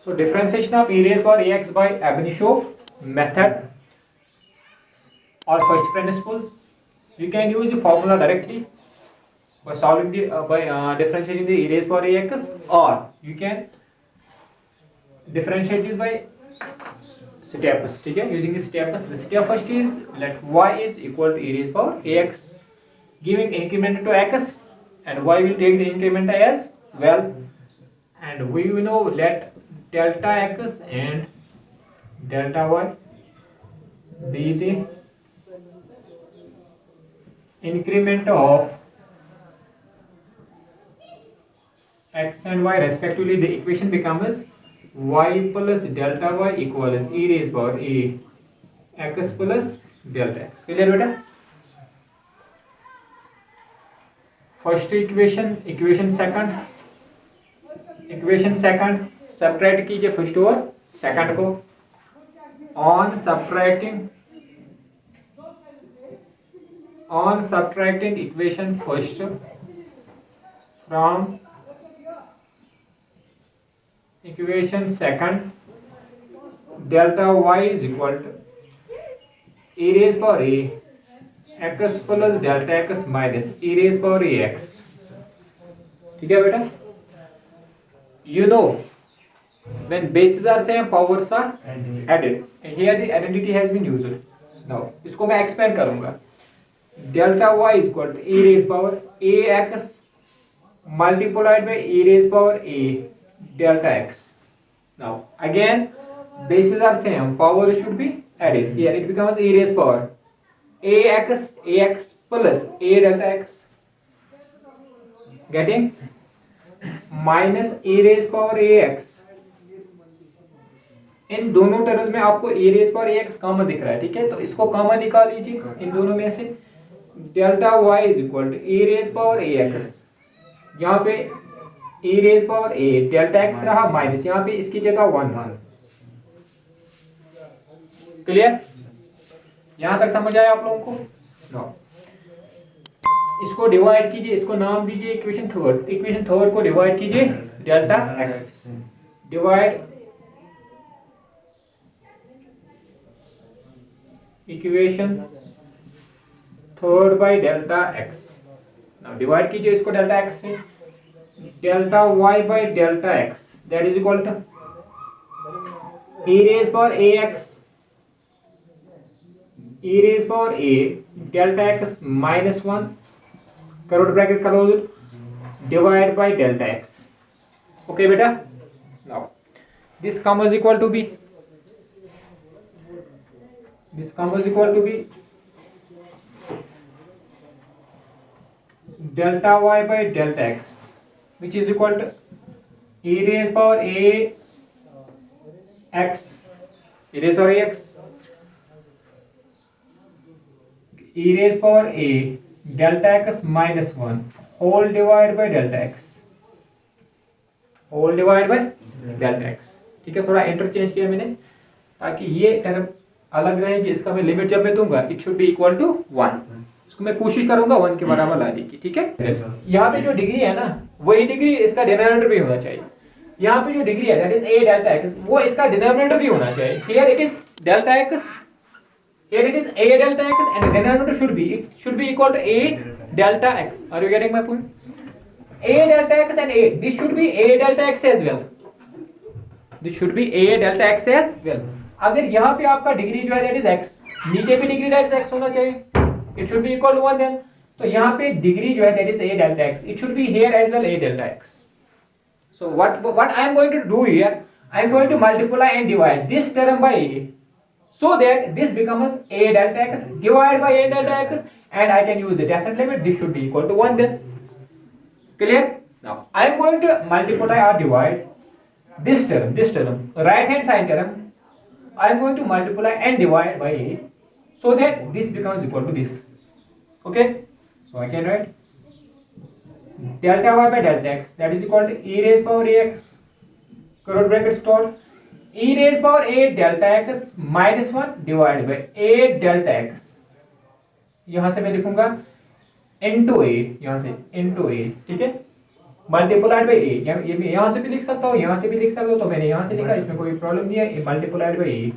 So differentiation of e raised power ax by Abenishov method or first principle. You can use the formula directly by solving the differentiating the e raised power ax, or you can differentiate this by steps. ठीक है, using the steps. The step first is let y is equal to e raised power ax, giving increment to x, and y will take the increment as well, and we will know let delta x and delta y be the increment of x and y respectively. The equation becomes y plus delta y equals e raised power a x plus delta x. Clear बेटा? First equation second subtract कीजिए first और second को. On subtracting equation first from equation second, delta y is equal to e raised power a x plus delta x minus e raised power ax. ठीक है बेटा? You know when bases are same powers are added, and here the identity has been used. Now इसको मैं expand करूंगा. Delta y is equal to e raised power ax multiplied by e raised power a delta x. Now again bases are same, power should be added. Here it becomes e raised power ax plus a delta x, getting minus e raised power ax. इन दोनों terms में आपको e raised power ax common दिख रहा है, ठीक है, तो इसको कॉमन निकाल लीजिए इन दोनों में से. Delta y is equal to e raised power ax, यहाँ पे e raised power a delta x रहा माइनस, यहाँ पे इसकी जगह 1. क्लियर? यहां तक समझ आया आप लोगों को? नो. इसको डिवाइड कीजिए, इसको नाम दीजिए इक्वेशन थर्ड को डिवाइड कीजिए delta x divide equation third by delta x. Now divide कीजिए इसको डेल्टा x से. Delta y by delta x that is equal to e raised power ax e raised power a delta x minus 1 curved bracket closed divided by delta x. Okay beta? Now this comes equal to b delta y by delta x, which is equal to e raised power a x e raised power a x e raised power a delta x minus 1 whole divided by delta x. ठीक है, थोड़ा interchange किया मैंने ताकि ये term अलग रहेगी. इसका मैं लिमिट जब मैं दूंगा it should be equal to 1. इसको मैं कोशिश करूंगा 1 के बराबर लाने की. ठीक है, यहाँ पे जो डिग्री है ना वही डिग्री इसका डिनोमिनेटर भी होना चाहिए. यहाँ पे जो डिग्री है that is a delta x, वो इसका डिनोमिनेटर भी होना चाहिए. Here it is delta x, here it is a delta x, and the denominator should be equal to a delta x. Are you getting my point? A delta x and a, this should be a delta x as well. अगर यहाँ पे आपका degree जो है that is x, नीचे भी degree that is x होना चाहिए. It should be equal to 1 then. तो यहाँ पे डिग्री जो है that is a delta x, it should be here as well a delta x. So what I am going to do here, I am going to multiply and divide this term by a, so that this becomes a delta x divided by a delta x, and I can use the definite limit. This should be equal to 1 then. Clear? Now I am going to multiply or divide this term right hand side term. I am going to multiply and divide by a, so that this becomes equal to this. Okay, so I can write delta y by delta x, that is equal to e raised power ax curved bracket start e raised power a delta x minus 1 divided by a delta x. यहां से मैं लिखूंगा into a, यहां से into a. ठीक है, multiplied by ए, ये यहाँ से भी लिख सकता हूँ, यहाँ से भी लिख सकता हूँ, तो मैंने यहाँ से लिखा, इसमें कोई प्रॉब्लम नहीं है। Multiplied by A,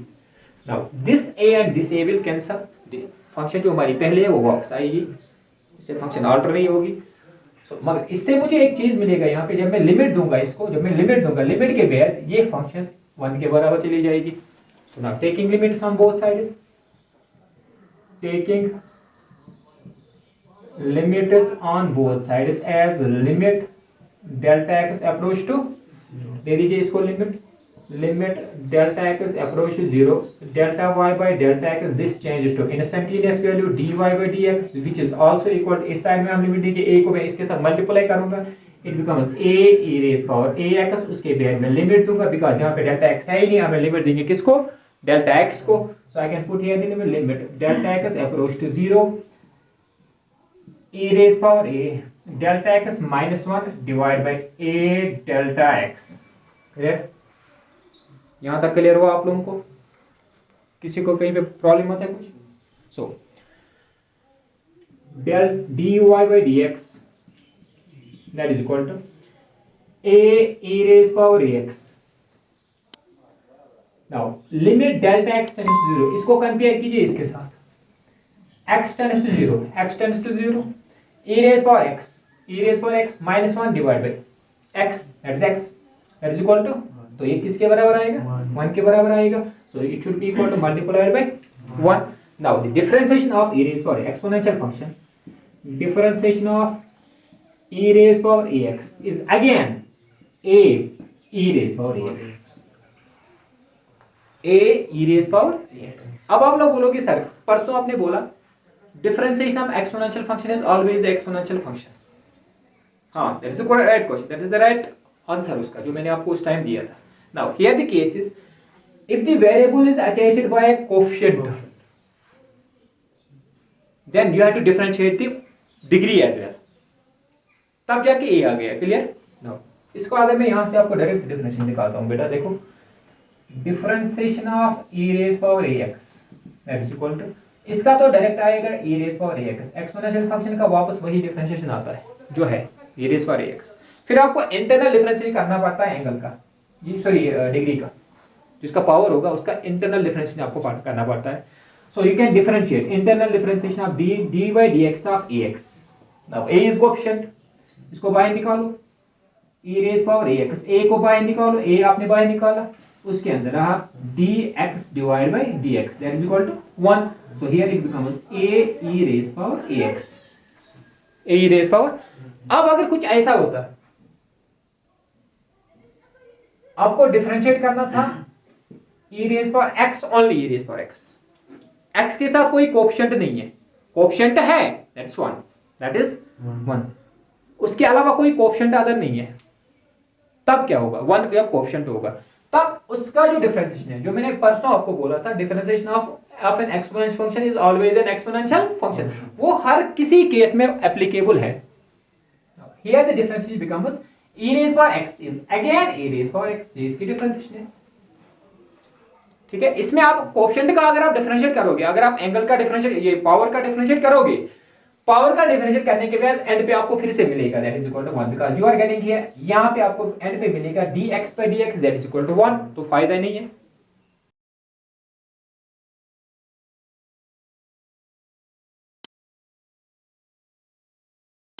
now this A and this A will cancel, function जो हमारी पहले है वो वापस आएगी, इससे फंक्शन ऑल्टर नहीं होगी। मगर इससे मुझे एक चीज मिलेगा यहाँ पे, जब मैं लिमिट दूंगा इसको, जब मैं लिमिट दूंगा, लिमिट के बाद ये फंक्शन 1 के बराबर चली जाएगी। So now taking limits on both sides, taking limits on both sides as limit delta x approach to, दे दीजिए इसको limit delta x approach to 0, delta y by delta x, this changes to instantaneous value d y by d x which is also equal, इस side में हम limit देंगे a को मैं इसके साथ मल्टीप्लाई करूंगा, it becomes a e raise power a x, उसके बाद मैं लिमिट दूंगा बिकॉज़ यहां पे डेल्टा x है ही नहीं, हमें लिमिट देंगे किसको, डेल्टा x को। So I can put here the limit delta x approach to 0 e raise power a delta x minus 1 divide by a delta x। Clear, यहां तक क्लियर हुआ आप लोगों को? किसी को कहीं पे प्रॉब्लम आता है कुछ? सो del dy by dx that is equal to a e raised power ax. now limit delta x tends to 0, इसको कंपेयर कीजिए इसके साथ, x tends to 0, x tends to 0, e raised power x minus 1 divided by x, that is x, that is equal to, तो ये किसके बराबर आएगा, 1 के बराबर आएगा। so it should be equal to multiplied by 1. now the differentiation of e raised power exponential function, differentiation of e raised power ax is again a e raised power ax, a e raised power ax। अब आप लोग बोलोगे sir परसों आपने बोला differentiation of exponential function is always the exponential function, हाँ that is the right question, that is the right answer उसका जो मैंने आपको उस टाइम दिया था। now here the case is if the variable is attached by a coefficient then you have to differentiate the degree as well, तब जाके a आ गया। क्लियर, नो इसको अगर मैं यहां से आपको डायरेक्ट डिफरेंशिएशन दिखाता हूं बेटा, देखो differentiation of e raise power ax that is equal to, इसका तो डायरेक्ट आएगा e raise power ax, exponential function का वापस वही डिफरेंशिएशन आता है जो है e रेज पावर ax, फिर आपको इंटरनल डिफरेंशिएशन करना पड़ता है एंगल का, ये सॉरी डिग्री का, जिसका पावर होगा उसका इंटरनल डिफरेंशिएशन आपको करना पड़ता है। so you can differentiate internal differentiation of dy dx of ax, now a is coefficient, इसको बाहर निकालो, e raised power ax, a को बाहर निकालो, a आपने बाहर निकाला, उसके अंदर रहा dx divided by dx that is equal to 1, so here it becomes a e raised power ax, a e raised power। अब अगर कुछ ऐसा होता, आपको डिफरेंशिएट करना था e raised power x only, e raised power x, x के साथ कोई कोएफिशिएंट नहीं है, कोएफिशिएंट है दैट्स 1, दैट इज 1, उसके अलावा कोई कोएफिशिएंट अदर नहीं है, तब क्या होगा, 1 का कोएफिशिएंट होगा, तब उसका जो डिफरेंशिएशन है, जो मैंने परसों आपको बोला था differentiation of N exponential function is always an exponential function, वो हर किसी केस में एप्लीकेबल है। Here the differentiation becomes e raised power x is again a raised power x, ये इसकी डिफरेंशिएशन है। ठीक है, इसमें आप कोएफिशिएंट का अगर आप डिफरेंशिएट करोगे, अगर आप एंगल का डिफरेंशिएट, ये पावर का डिफरेंशिएट करोगे, पावर का डिफरेंशिएट करने के बाद एंड पे आपको फिर से मिलेगा that is equal to 1 because you are getting here, यहां पे आपको एंड पे मिलेगा dx by dx दैट इज इक्वल टू 1, तो फायदा नहीं है।